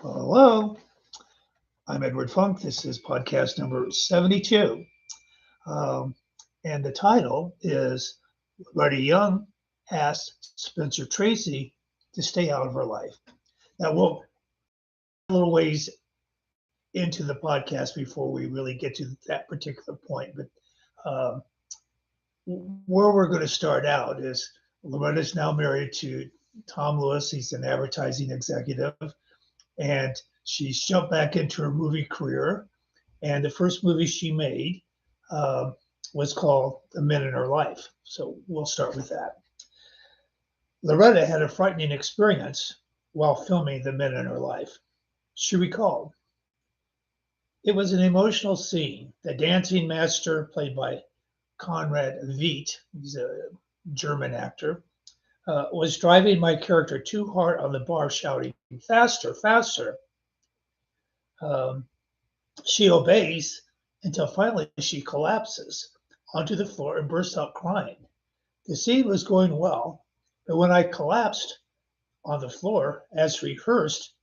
Hello, I'm Edward Funk. This is podcast number 72. Um, and the title is Loretta Young Asked Spencer Tracy to Stay Out of Her Life. Now, we'll a little ways into the podcast before we really get to that particular point. But uh, where we're going to start out is Loretta's now married to Tom Lewis. He's an advertising executive, and she's jumped back into her movie career. And the first movie she made uh, was called The Men in Her Life. So we'll start with that. Loretta had a frightening experience while filming The Men in Her Life. She recalled, it was an emotional scene. The dancing master, played by Konrad Veidt, he's a German actor, was driving my character too hard on the bar, shouting, faster, faster. Um, She obeys until finally she collapses onto the floor and bursts out crying. The scene was going well, but when I collapsed on the floor, as rehearsed,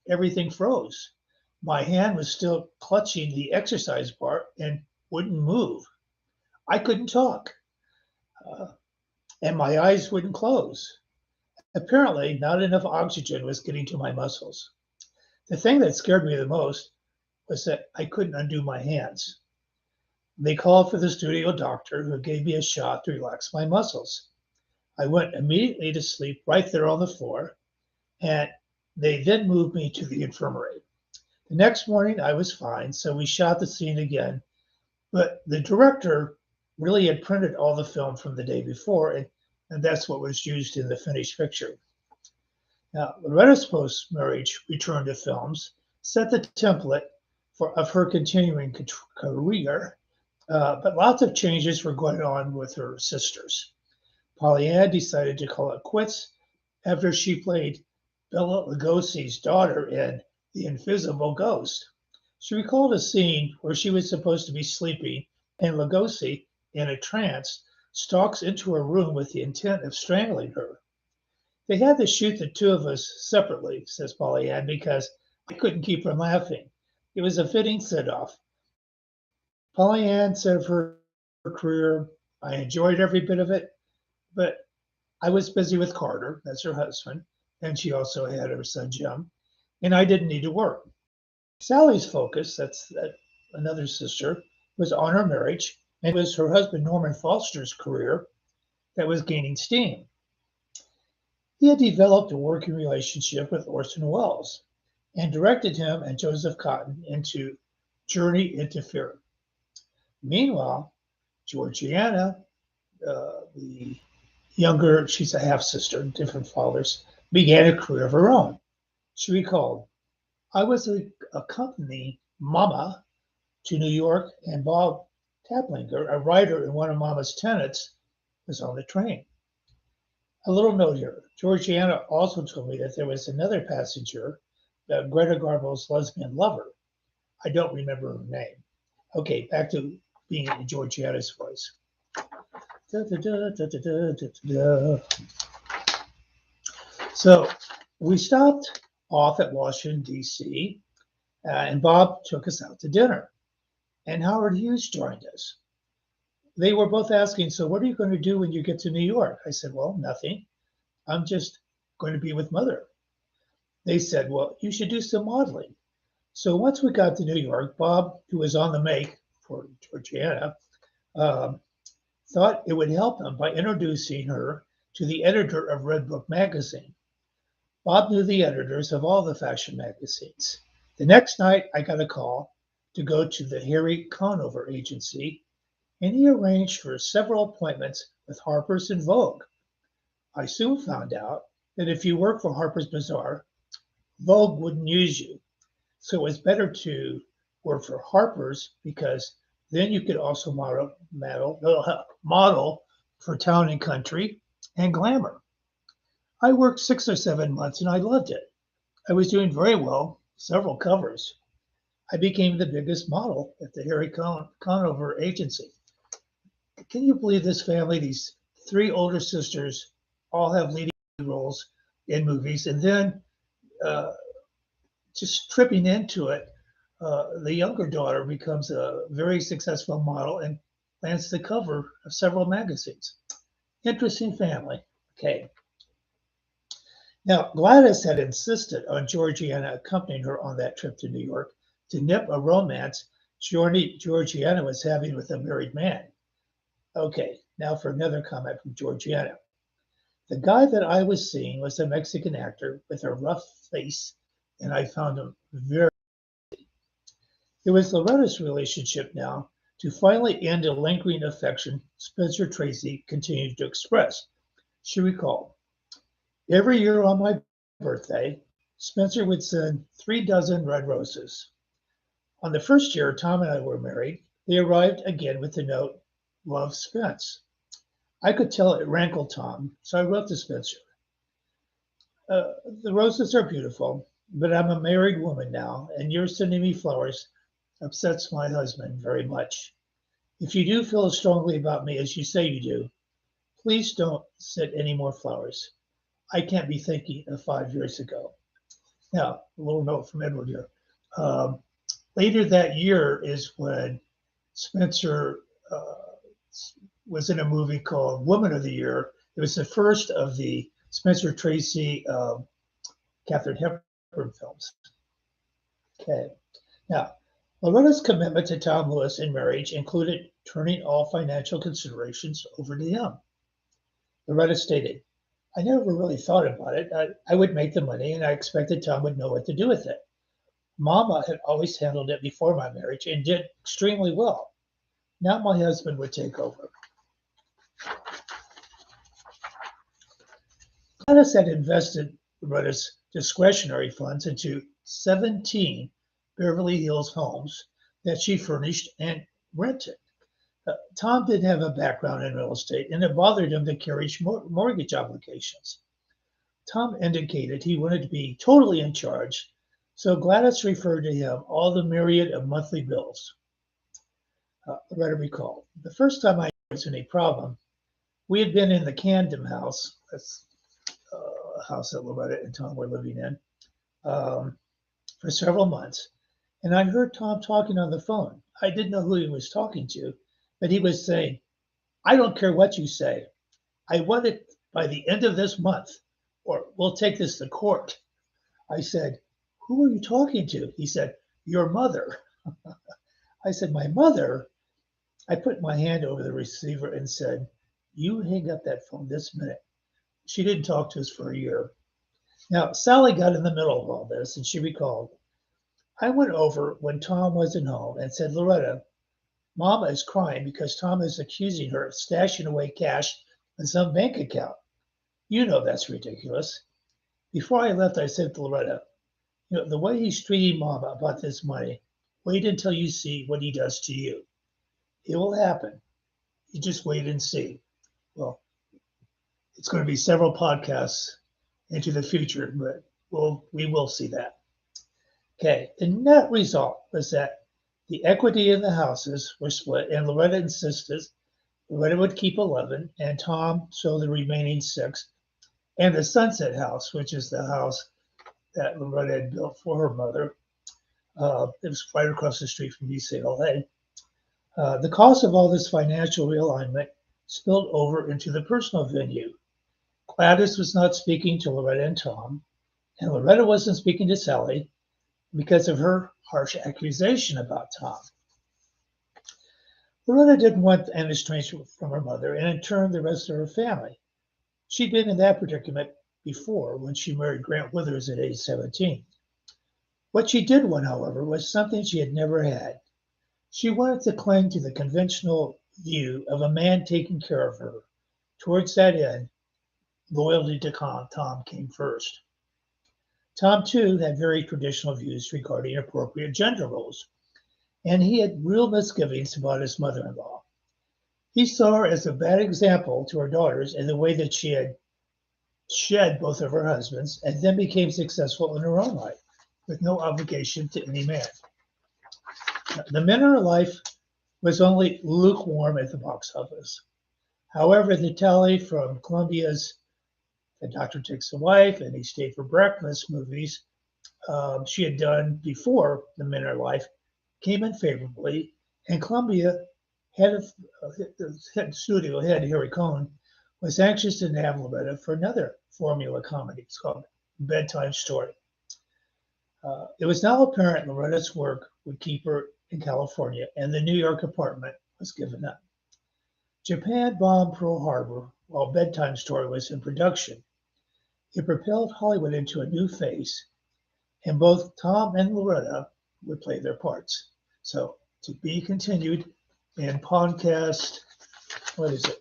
everything froze. My hand was still clutching the exercise bar and wouldn't move. I couldn't talk, and my eyes wouldn't close. Apparently, not enough oxygen was getting to my muscles. The thing that scared me the most was that I couldn't undo my hands. They called for the studio doctor, who gave me a shot to relax my muscles. I went immediately to sleep right there on the floor, and they then moved me to the infirmary. The next morning, I was fine, so we shot the scene again, but the director really had printed all the film from the day before, and that's what was used in the finished picture. Now, Loretta's post-marriage return to films set the template of her continuing career, but lots of changes were going on with her sisters. Pollyann decided to call it quits after she played Bela Lugosi's daughter in The Invisible Ghost. She recalled a scene where she was supposed to be sleeping, and Lugosi, in a trance, stalks into her room with the intent of strangling her. They had to shoot the two of us separately, says Pollyann, because I couldn't keep from laughing. It was a fitting set-off. Pollyann said of her career, I enjoyed every bit of it, but I was busy with Carter, that's her husband, and she also had her son Jim, and I didn't need to work. Sally's focus, that's another sister, was on her marriage, and it was her husband Norman Foster's career that was gaining steam. He had developed a working relationship with Orson Welles and directed him and Joseph Cotten into Journey into Fear. Meanwhile, Georgiana, the younger, she's a half sister, different fathers, began a career of her own. She recalled, I was accompanying Mama to New York, and Bob Taplinger, a writer in one of Mama's tenants, was on the train. A little note here. Georgiana also told me that there was another passenger, Greta Garbo's lesbian lover. I don't remember her name. Okay, back to being in Georgiana's voice. Da, da, da, da, da, da, da. So we stopped off at Washington, D.C., and Bob took us out to dinner. And Howard Hughes joined us. They were both asking, so what are you going to do when you get to New York? I said, well, nothing. I'm just going to be with Mother. They said, well, you should do some modeling. So once we got to New York, Bob, who was on the make for Georgiana, thought it would help him by introducing her to the editor of Red Book magazine. Bob knew the editors of all the fashion magazines. The next night, I got a call to go to the Harry Conover agency, and he arranged for several appointments with Harper's and Vogue. I soon found out that if you work for Harper's Bazaar, Vogue wouldn't use you. So it was better to work for Harper's because then you could also model for Town and Country and Glamour. I worked 6 or 7 months and I loved it. I was doing very well, several covers. I became the biggest model at the Harry Conover agency. Can you believe this family? These 3 older sisters all have leading roles in movies. And then just tripping into it, the younger daughter becomes a very successful model and lands the cover of several magazines. Interesting family. Okay. Now, Gladys had insisted on Georgiana accompanying her on that trip to New York to nip a romance Georgiana was having with a married man. Okay, now for another comment from Georgiana. The guy that I was seeing was a Mexican actor with a rough face, and I found him very. It was Loretta's relationship now to finally end a lingering affection Spencer Tracy continued to express. She recalled, every year on my birthday, Spencer would send 3 dozen red roses. On the first year Tom and I were married, they arrived again with the note, Love, Spence. I could tell it rankled Tom, so I wrote to Spencer. The roses are beautiful, but I'm a married woman now, and your sending me flowers upsets my husband very much. If you do feel as strongly about me as you say you do, please don't send any more flowers. I can't be thinking of 5 years ago. Now, a little note from Edward here. Later that year is when Spencer was in a movie called Woman of the Year. It was the first of the Spencer Tracy, Katharine Hepburn films. Okay. Now, Loretta's commitment to Tom Lewis in marriage included turning all financial considerations over to him. Loretta stated, I never really thought about it. I would make the money, and I expected Tom would know what to do with it. Mama had always handled it before my marriage and did extremely well. Now my husband would take over. Gladys had invested Loretta's discretionary funds into 17 Beverly Hills homes that she furnished and rented. Tom didn't have a background in real estate, and it bothered him to carry mortgage obligations. Tom indicated he wanted to be totally in charge, so Gladys referred to him all the myriad of monthly bills. Loretta recalled, the first time I was in a problem, we had been in the Camden house, that's a house that Loretta and Tom were living in, for several months, and I heard Tom talking on the phone. I didn't know who he was talking to, but he was saying, I don't care what you say. I want it by the end of this month, or we'll take this to court. I said, who are you talking to? He said, your mother. I said, my mother? I put my hand over the receiver and said, you hang up that phone this minute. She didn't talk to us for a year. Now, Sally got in the middle of all this, and she recalled, I went over when Tom wasn't home and said, Loretta, Mama is crying because Tom is accusing her of stashing away cash in some bank account. You know that's ridiculous. Before I left, I said to Loretta, the way he's treating Mama about this money, wait until you see what he does to you. It will happen. You just wait and see. Well, it's going to be several podcasts into the future, but we will see that. Okay, the net result was that the equity in the houses were split, and Loretta insisted Loretta would keep 11, and Tom sold the remaining 6. And the Sunset House, which is the house that Loretta had built for her mother, it was right across the street from UCLA. The cost of all this financial realignment spilled over into the personal venue. Gladys was not speaking to Loretta and Tom, and Loretta wasn't speaking to Sally because of her harsh accusation about Tom. Loretta didn't want an estrangement from her mother, and in turn the rest of her family. She'd been in that predicament before when she married Grant Withers at age 17. What she did want, however, was something she had never had. She wanted to cling to the conventional view of a man taking care of her. Towards that end, loyalty to Tom came first. Tom, too, had very traditional views regarding appropriate gender roles, and he had real misgivings about his mother-in-law. He saw her as a bad example to her daughters in the way that she had shed both of her husbands and then became successful in her own life with no obligation to any man. The men in her life was only lukewarm at the box office. However, the tally from Columbia's The Doctor Takes a Wife and He Stayed for Breakfast movies she had done before The Men in Her Life came in favorably, and Columbia studio head Harry Cohn was anxious to have Loretta for another formula comedy. It's called Bedtime Story. It was now apparent Loretta's work would keep her in California, and the New York apartment was given up. Japan bombed Pearl Harbor while Bedtime Story was in production. It propelled Hollywood into a new phase, and both Tom and Loretta would play their parts. So to be continued in podcast,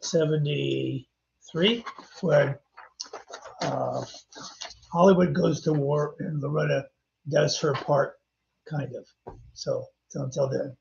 73, when Hollywood goes to war and Loretta does her part, kind of. So until then.